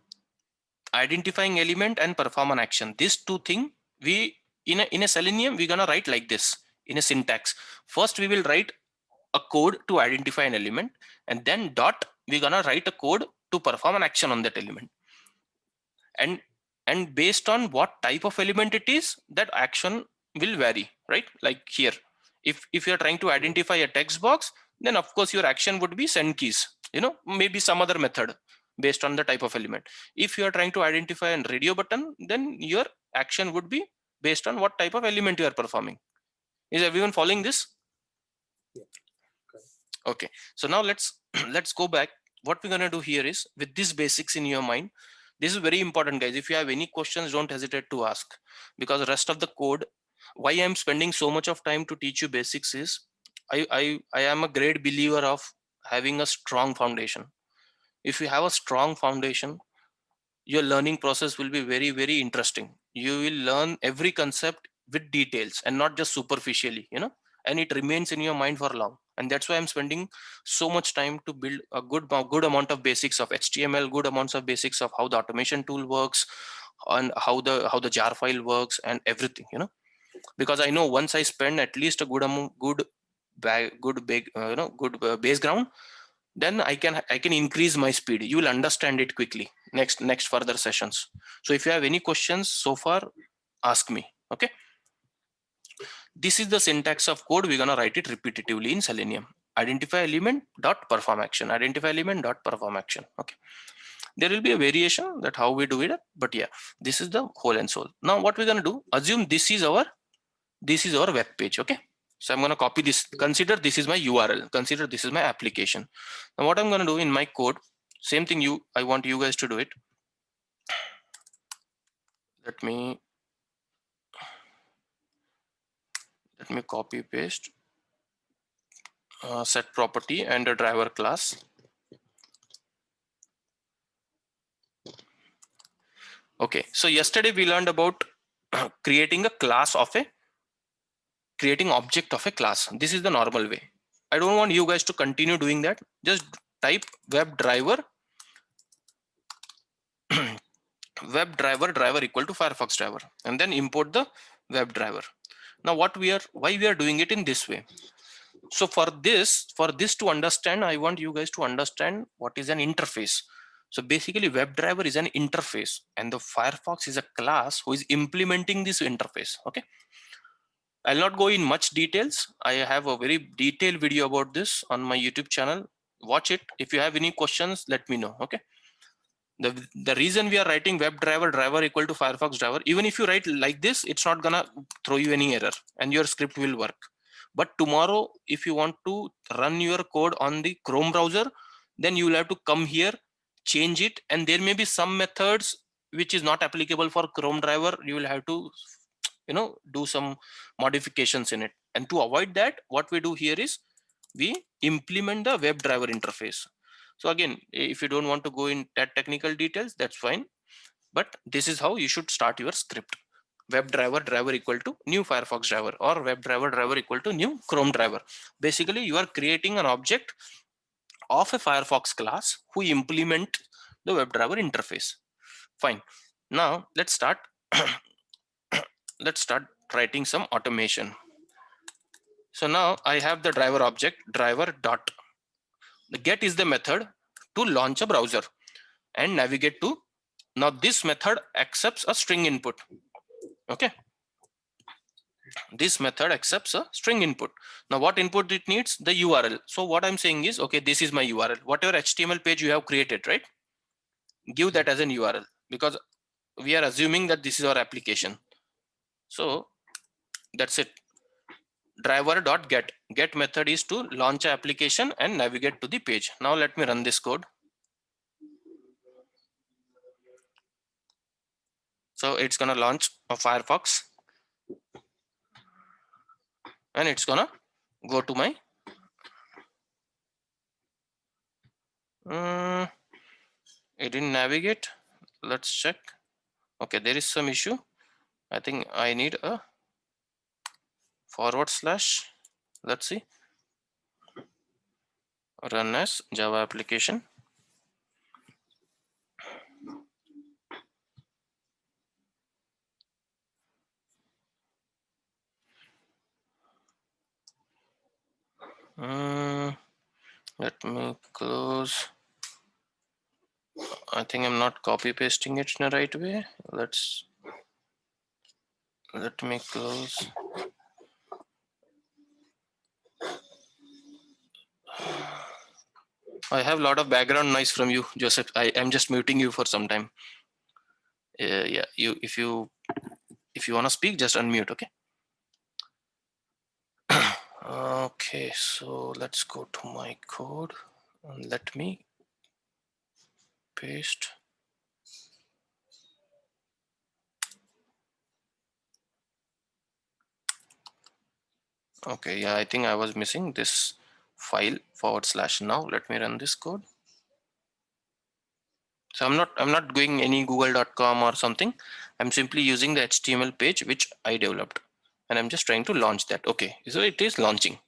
identifying element and perform an action. These two things we in a Selenium we're gonna write like this in a syntax. First we will write a code to identify an element, and then dot we're gonna write a code to perform an action on that element. And based on what type of element it is, that action will vary, right? Like here, if you're trying to identify a text box, then of course your action would be send keys, maybe some other method based on the type of element. If you are trying to identify a radio button, then your action would be based on what type of element you are performing. Is everyone following this? Yeah. Okay, so now let's let's go back. What we're gonna do here is, with these basics in your mind, this is very important, guys. If you have any questions, don't hesitate to ask, because the rest of the code, why I'm spending so much of time to teach you basics is I am a great believer of having a strong foundation. If you have a strong foundation, your learning process will be very, very interesting. You will learn every concept with details and not just superficially, and it remains in your mind for long. And that's why I'm spending so much time to build a good amount of basics of HTML, good amounts of basics of how the automation tool works, and how the jar file works and everything, because I know once I spend at least a good amount, good big good base ground, then I can increase my speed. You will understand it quickly next further sessions. So if you have any questions so far, ask me. Okay, this is the syntax of code. We're gonna write it repetitively in Selenium. Identify element dot perform action, identify element dot perform action. Okay, there will be a variation that how we do it, but yeah, this is the whole and soul. Now what we're gonna do, assume this is our web page. Okay, so I'm going to copy this. Consider this is my URL. Consider this is my application. Now what I'm going to do in my code, same thing I want you guys to do it. Let me copy paste set property and a driver class. Okay, so yesterday we learned about creating object of a class. This is the normal way. I don't want you guys to continue doing that. Just type WebDriver driver equal to Firefox driver, and then import the WebDriver. Now why we are doing it in this way. So for this to understand, I want you guys to understand what is an interface. So basically WebDriver is an interface, and the Firefox is a class who is implementing this interface. Okay, I'll not go in much details. I have a very detailed video about this on my YouTube channel. Watch it. If you have any questions, let me know. Okay, the reason we are writing WebDriver equal to Firefox driver, even if you write like this, it's not gonna throw you any error and your script will work. But tomorrow, if you want to run your code on the Chrome browser, then you will have to come here, change it, and there may be some methods which is not applicable for Chrome driver. You will have to do some modifications in it. And to avoid that, what we do here is we implement the WebDriver interface. So again, if you don't want to go in that technical details, that's fine. But this is how you should start your script. WebDriver driver equal to new Firefox driver, or WebDriver driver equal to new Chrome driver. Basically, you are creating an object of a Firefox class who implement the WebDriver interface. Fine. Now let's start. Let's start writing some automation. So now I have the driver object driver dot. The get is the method to launch a browser and navigate to. Now this method accepts a string input. Okay, this method accepts a string input. Now what input it needs? The URL. So what I'm saying is, okay, this is my URL. Whatever HTML page you have created, right? Give that as an URL, because we are assuming that this is our application. So that's it. Driver.get method is to launch an application and navigate to the page. Now let me run this code. So it's gonna launch a Firefox. and it's gonna go to my it didn't navigate. Let's check. Okay, there is some issue. I think I need a /. Let's see. Run as Java application. Let me close. I think I'm not copy pasting it in the right way. Let me close. I have a lot of background noise from you, Joseph. I am just muting you for some time. Yeah, if you want to speak, just unmute, okay? Okay, so let's go to my code and let me paste. Okay, yeah, I think I was missing this file / now. Let me run this code. So I'm not going any google.com or something. I'm simply using the HTML page which I developed, and I'm just trying to launch that. Okay, so it is launching.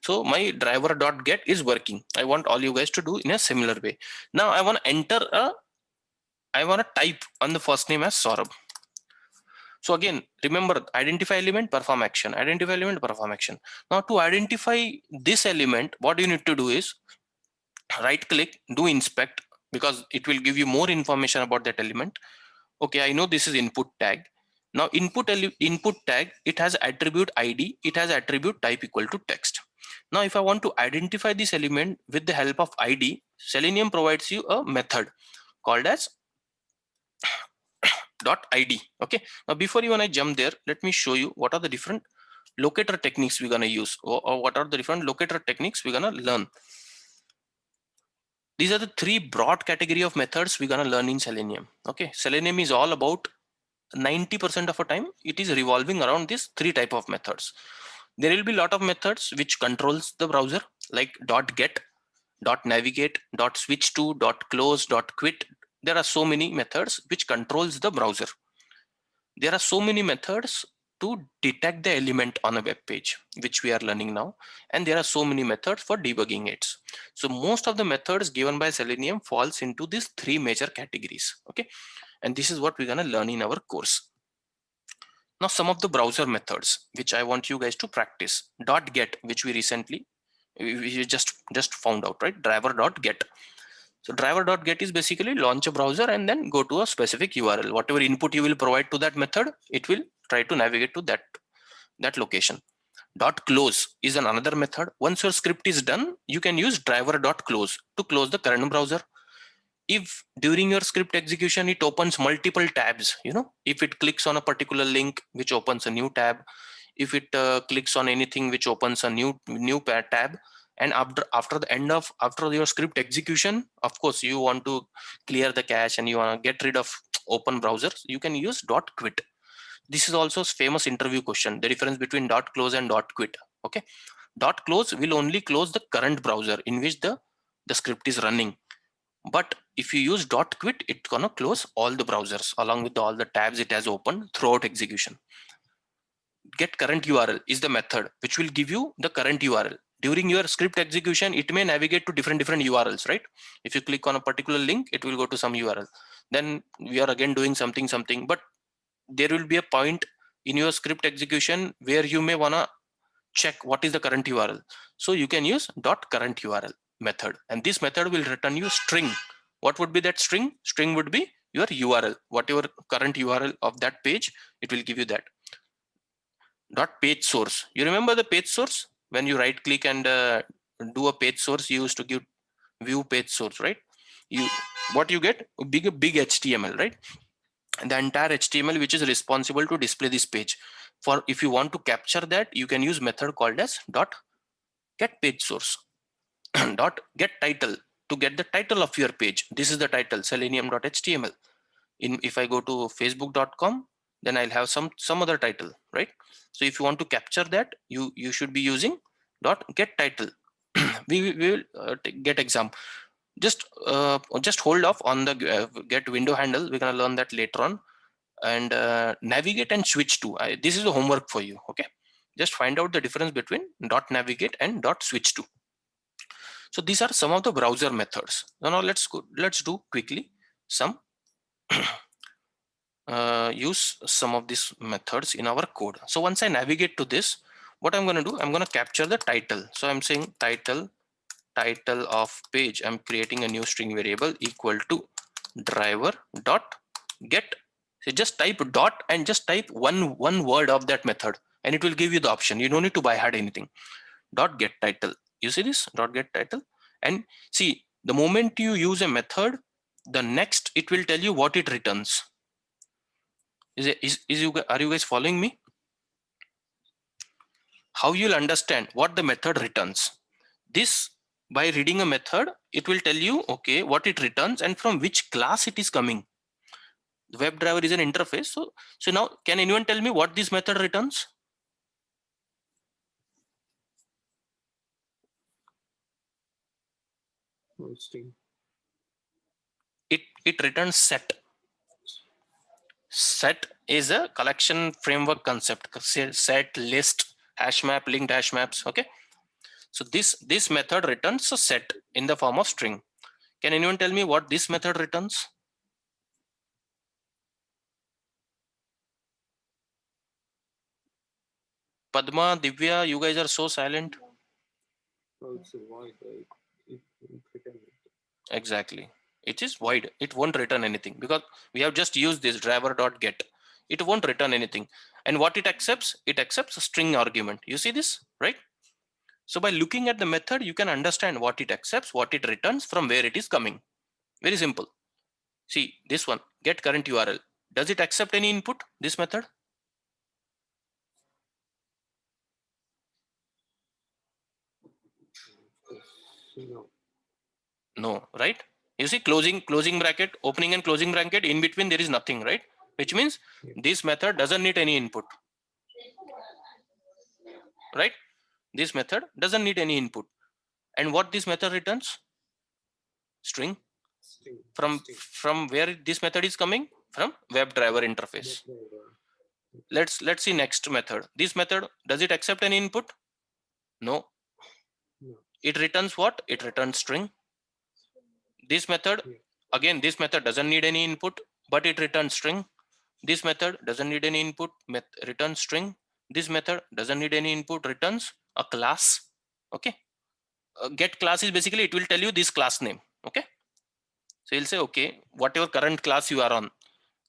So my driver.get is working. I want all you guys to do in a similar way. Now I want to type on the first name as Saurabh. So again, remember, identify element, perform action, identify element, perform action. Now to identify this element, what you need to do is right click, do inspect, because it will give you more information about that element. Okay, I know this is input tag. Now input tag, it has attribute ID, it has attribute type equal to text. Now if I want to identify this element with the help of ID, Selenium provides you a method called as .id. Okay, now before even I jump there, let me show you what are the different locator techniques we're gonna use, or what are the different locator techniques we're gonna learn. These are the three broad category of methods we're gonna learn in Selenium. Okay, Selenium is all about 90% of the time it is revolving around these three type of methods. There will be a lot of methods which controls the browser, like .get, .navigate, .switch to, .close, .quit. There are so many methods which controls the browser. There are so many methods to detect the element on a web page, which we are learning now. And there are so many methods for debugging it. So most of the methods given by Selenium falls into these three major categories. Okay, and this is what we're gonna learn in our course. Now some of the browser methods which I want you guys to practice. .get, which we just found out, right? Driver.get. So driver.get is basically launch a browser and then go to a specific URL. Whatever input you will provide to that method, it will try to navigate to that location. .close is another method. Once your script is done, you can use driver.close to close the current browser. If during your script execution it opens multiple tabs, if it clicks on a particular link which opens a new tab, if it clicks on anything which opens a new tab, and after your script execution, of course you want to clear the cache and you want to get rid of open browsers, you can use .quit. This is also a famous interview question, the difference between .close and .quit. Okay, .close will only close the current browser in which the script is running. But if you use .quit, it's gonna close all the browsers along with all the tabs it has opened throughout execution. Get current URL is the method which will give you the current URL. During your script execution, it may navigate to different URLs, right? If you click on a particular link, it will go to some URL. Then we are again doing something, but there will be a point in your script execution where you may wanna check what is the current URL. So you can use .current URL method, and this method will return you string. What would be that string? String would be your URL, whatever current URL of that page, it will give you that. .page source. You remember the page source? When you right click and do a page source, you used to give view page source, right? What you get? Big HTML, right? And the entire HTML which is responsible to display this page. For if you want to capture that, you can use method called as .get page source. .get title, to get the title of your page. This is the title, selenium.html. If I go to facebook.com, then I'll have some other title, right? So if you want to capture that, you should be using dot get title. we will get example. Just hold off on the get window handle. We're gonna learn that later on. And navigate and switch to. This is a homework for you. Okay, just find out the difference between dot navigate and dot switch to. So these are some of the browser methods. Now let's do quickly some use some of these methods in our code. So once I navigate to this, what I'm going to do, I'm going to capture the title. So I'm saying title of page. I'm creating a new string variable equal to driver dot get. So just type dot and just type one word of that method, and it will give you the option. You don't need to by heart anything. Dot get title. You see this dot get title, and see the moment you use a method, the next it will tell you what it returns. Are you guys following me? How you'll understand what the method returns. This, by reading a method, it will tell you, okay, what it returns and from which class it is coming. The WebDriver is an interface. So now, can anyone tell me what this method returns? String. It returns set. Set is a collection framework concept. Set, list, hash map, linked hash maps. Okay. So this method returns a set in the form of string. Can anyone tell me what this method returns? Padma, Divya, you guys are so silent. Also void. It return it. Exactly. It is void. It won't return anything because we have just used this driver.get. It won't return anything. And what it accepts a string argument. You see this, right? So by looking at the method, you can understand what it accepts, what it returns, from where it is coming. Very simple. See this one, get current URL. Does it accept any input, this method? No. No, right? You see closing bracket, opening and closing bracket, in between there is nothing, right? Which means this method doesn't need any input, right? This method doesn't need any input. And what this method returns? String. From where this method is coming? From WebDriver interface. Let's see next method. This method, does it accept any input? No. It returns what? It returns string. This method, again, this method doesn't need any input, but it returns string. This method doesn't need any input, returns string. This method doesn't need any input, returns a class. Okay. Get class is basically, it will tell you this class name. Okay. So you'll say, okay, whatever current class you are on.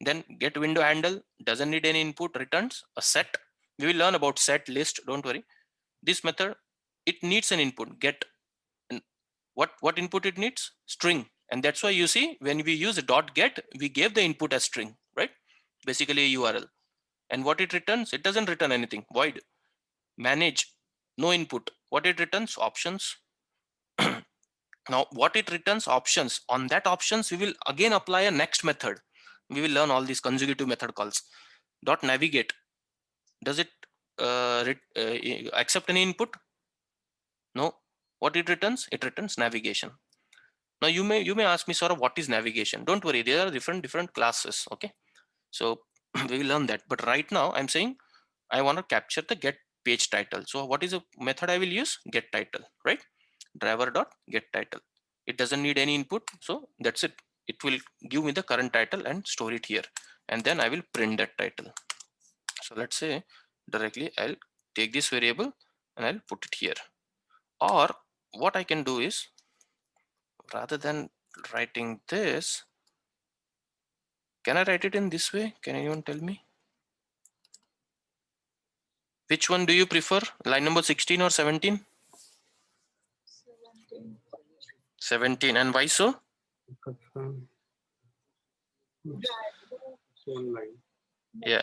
Then get window handle, doesn't need any input, returns a set. We will learn about set, list, don't worry. This method, it needs an input, get. What input it needs? String. And that's why you see when we use dot get, we gave the input as string, right? Basically a URL. And what it returns? It doesn't return anything, void. Manage, no input. What it returns? Options. Now what it returns? Options. On that options, we will again apply a next method. We will learn all these consecutive method calls. Dot navigate. Does it accept any input? No. What it returns? It returns navigation. Now you may ask me, sort of, what is navigation? Don't worry, there are different classes. Okay, so we will learn that. But right now I'm saying I want to capture the get page title. So what is a method I will use? Get title, right? Driver dot get title. It doesn't need any input, so that's it. It will give me the current title and store it here, and then I will print that title. So let's say directly I'll take this variable and I'll put it here. Or what I can do is, rather than writing this, can I write it in this way? Can anyone tell me? Which one do you prefer? Line number 16 or 17? 17. And why so? Yeah,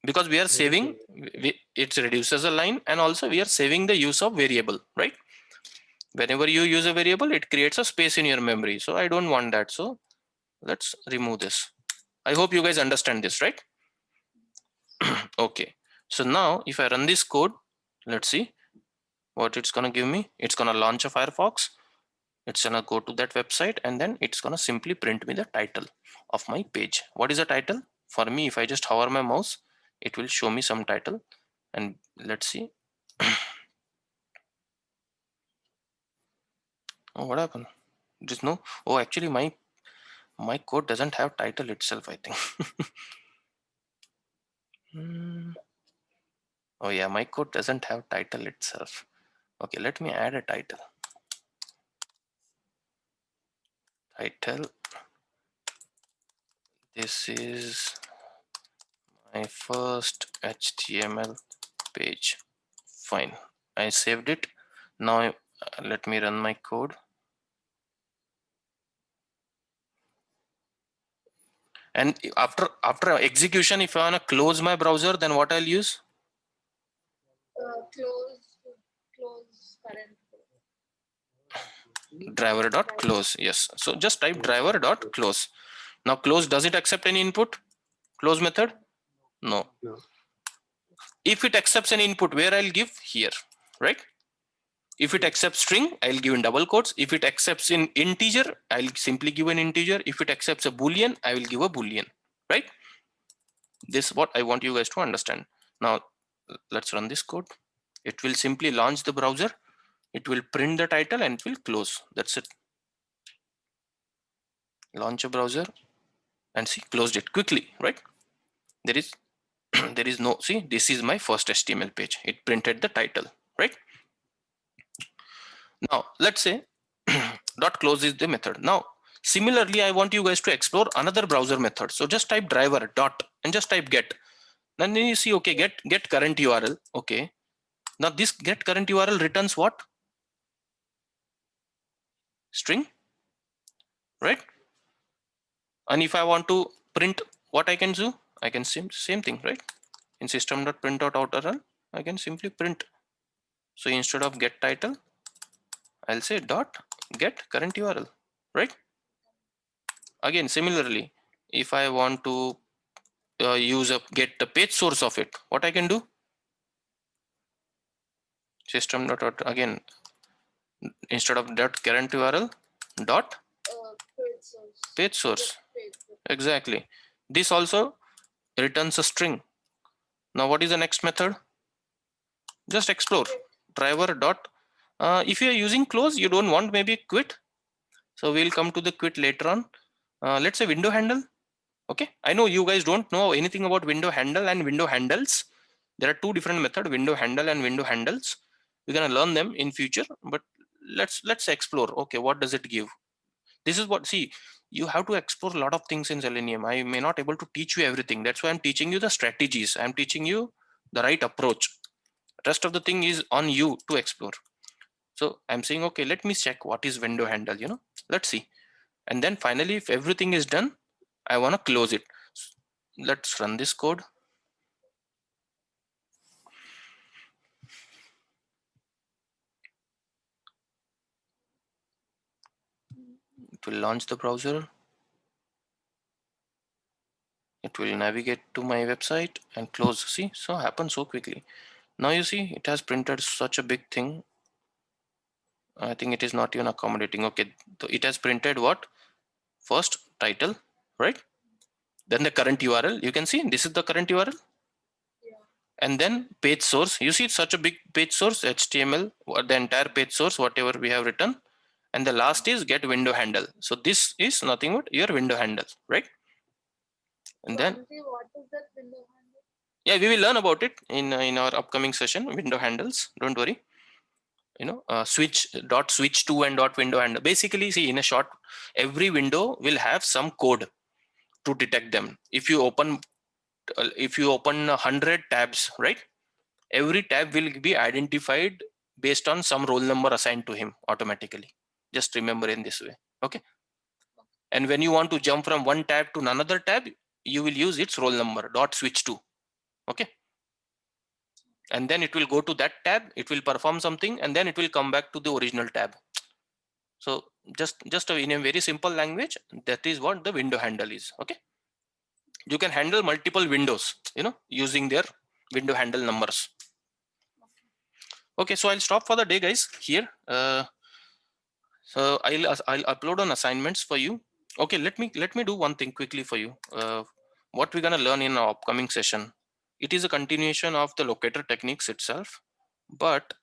because we are saving, it reduces a line, and also we are saving the use of variable, right? Whenever you use a variable, it creates a space in your memory. So I don't want that. So let's remove this. I hope you guys understand this, right? Okay, so now if I run this code, let's see what it's gonna give me. It's gonna launch a Firefox. It's gonna go to that website, and then it's gonna simply print me the title of my page. What is the title? For me, if I just hover my mouse, it will show me some title. And let's see. Oh, what happened? Just no. Oh, actually, my code doesn't have title itself, I think. Oh yeah, my code doesn't have title itself. Okay, let me add a title. Title. This is my first HTML page. Fine. I saved it. Now let me run my code. And after execution, if I wanna close my browser, then what I'll use? Close current. Driver.close. Yes. So just type driver.close. Now close, does it accept any input? Close method? No. No. If it accepts an input, where I'll give? Here, right? If it accepts string, I'll give in double quotes. If it accepts in integer, I'll simply give an integer. If it accepts a boolean, I will give a boolean, right? This is what I want you guys to understand. Now let's run this code. It will simply launch the browser. It will print the title and it will close. That's it. Launch a browser and see, closed it quickly, right? There is there is no, see, this is my first HTML page. It printed the title, right? Now let's say dot close is the method. Now similarly, I want you guys to explore another browser method. So just type driver dot and just type get. Then you see, okay, get current URL. Okay. Now this get current URL returns what? String, right? And if I want to print, what I can do? I can same thing, right? In system.print.outrl, I can simply print. So instead of get title, I'll say dot get current URL, right? Again, similarly, if I want to use a get the page source of it, what I can do? System dot again, instead of dot current URL, dot page source. Exactly. This also returns a string. Now what is the next method? Just explore. Driver dot. If you are using close, you don't want maybe quit. So we'll come to the quit later on. Let's say window handle. Okay, I know you guys don't know anything about window handle and window handles. There are two different methods, window handle and window handles. We're gonna learn them in future, but let's explore. Okay, what does it give? This is what, see, you have to explore a lot of things in Selenium. I may not able to teach you everything. That's why I'm teaching you the strategies. I'm teaching you the right approach. Rest of the thing is on you to explore. So I'm saying, okay, let me check what is window handle, let's see. And then finally, if everything is done, I want to close it. Let's run this code. It will launch the browser. It will navigate to my website and close. See, so happens so quickly. Now you see, it has printed such a big thing. I think it is not even accommodating. Okay, so it has printed what? First title, right? Then the current URL. You can see this is the current URL. And then page source. You see, it's such a big page source, HTML, the entire page source, whatever we have written. And the last is get window handle. So this is nothing but your window handle, right? And then What is that window handle? yeah, we will learn about it in our upcoming session. Window handles, don't worry. Switch to and dot window handle. Basically, see, in a short, every window will have some code to detect them. If you open 100 tabs, right? Every tab will be identified based on some roll number assigned to him automatically. Just remember in this way, okay? And when you want to jump from one tab to another tab, you will use its roll number dot switch to, okay? And then it will go to that tab, it will perform something, and then it will come back to the original tab. So just in a very simple language, that is what the window handle is, okay? You can handle multiple windows, using their window handle numbers. Okay, so I'll stop for the day, guys, here. So I'll upload on assignments for you. Okay, let me do one thing quickly for you. What we're gonna learn in our upcoming session, it is a continuation of the locator techniques itself, but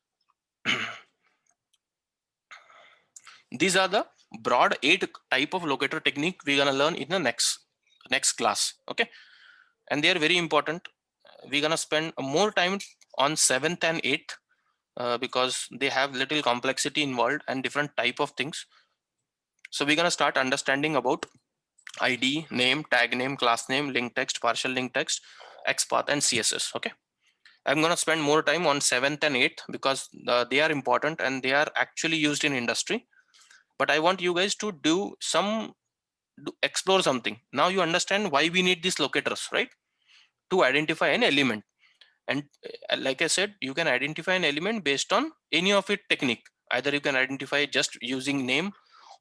these are the broad 8 type of locator technique we're gonna learn in the next class. Okay, and they are very important. We're gonna spend more time on 7th and 8th because they have little complexity involved and different type of things. So we're gonna start understanding about ID, name, tag name, class name, link text, partial link text, XPath, and CSS. Okay, I'm gonna spend more time on 7th and 8th because they are important and they are actually used in industry. But I want you guys to do explore something. Now you understand why we need these locators, right? To identify an element. And like I said, you can identify an element based on any of its technique. Either you can identify just using name,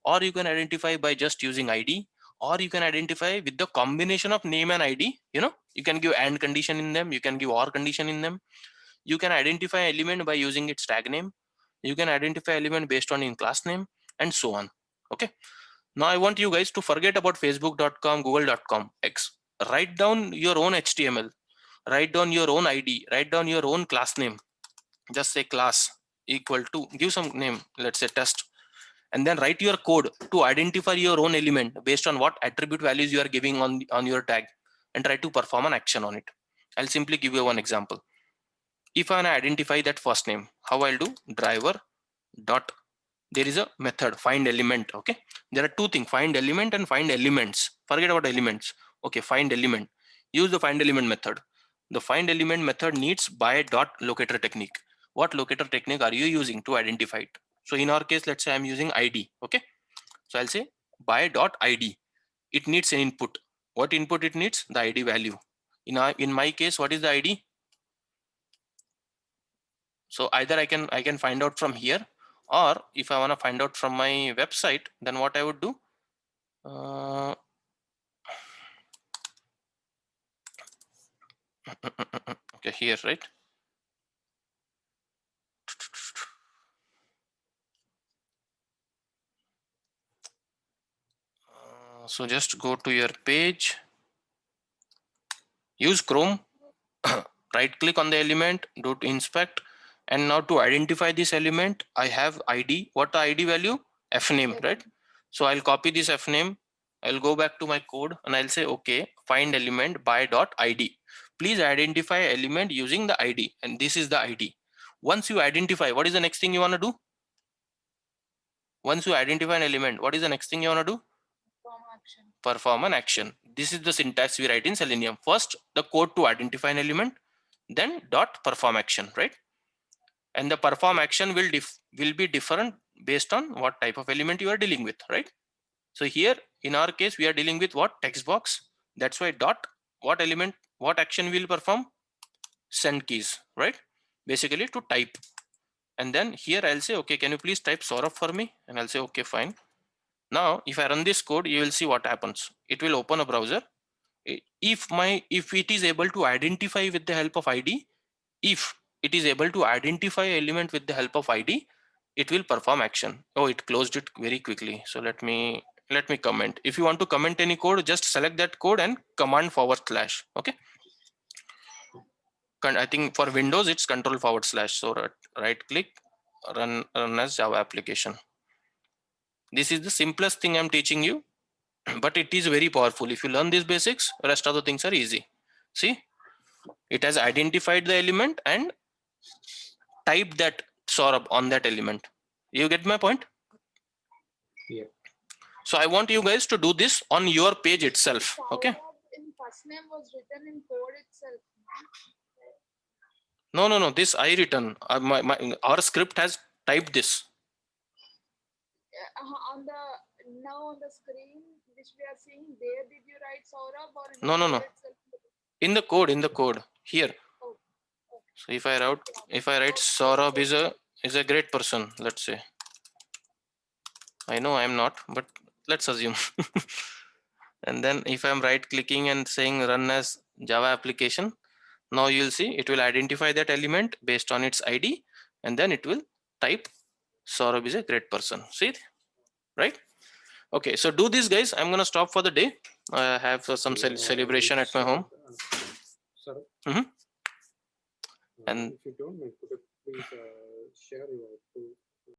or you can identify by just using ID, or you can identify with the combination of name and ID. You can give AND condition in them, you can give OR condition in them. You can identify element by using its tag name. You can identify element based on in class name, and so on. Okay. Now I want you guys to forget about facebook.com, google.com. Write down your own HTML, write down your own ID, write down your own class name. Just say class equal to, give some name, let's say test, and then write your code to identify your own element based on what attribute values you are giving on your tag, and try to perform an action on it. I'll simply give you one example. If I identify that first name, how I'll do? Driver dot, there is a method find element. Okay, there are two things, find element and find elements. Forget about elements. Okay, find element, use the find element method. The find element method needs by dot locator technique. What locator technique are you using to identify it? So in our case, let's say I'm using ID. Okay, so I'll say by dot ID. It needs an input. What input it needs? The ID value. In my case, what is the ID? So either I can find out from here, or if I want to find out from my website, then what I would do? Okay, here, right? So just go to your page, use Chrome, right click on the element, do to inspect, and now to identify this element, I have ID. What the ID value? Fname, right? So I'll copy this fname, I'll go back to my code, and I'll say, okay, find element by dot ID. Please identify element using the ID, and this is the ID. Once you identify, what is the next thing you want to do? Once you identify an element, what is the next thing you want to do? Perform an action. This is the syntax we write in Selenium. First, the code to identify an element, then dot perform action, right? And the perform action will be different based on what type of element you are dealing with, right? So here in our case, we are dealing with what? Text box. That's why dot, what element, what action will perform? Send keys, right? Basically to type. And then here I'll say, okay, can you please type Saurabh for me? And I'll say, okay, fine. Now, if I run this code, you will see what happens. It will open a browser. If it is able to identify with the help of ID, if it is able to identify element with the help of ID, it will perform action. Oh, it closed it very quickly. So let me comment. If you want to comment any code, just select that code and command /. Okay. I think for Windows, it's control /. So right click, run as Java application. This is the simplest thing I'm teaching you, but it is very powerful. If you learn these basics, rest of the things are easy. See, it has identified the element and typed that Saurabh on that element. You get my point? Yeah. So I want you guys to do this on your page itself. Okay. In first name was written in code itself. No. This I written. Our script has typed this. On the screen which we are seeing, there did you write Saurabh or in No. code itself? In the code here. Oh, okay. So if I write Saurabh is a great person, let's say. I know I'm not, but let's assume. And then if I'm right clicking and saying run as Java application, Now you'll see it will identify that element based on its ID, and then it will type Saurabh is a great person. See it, right? Okay, so do this, guys. I'm gonna stop for the day. I have some celebration at my home. Sir. Mhm. And if you don't mind, could you please share your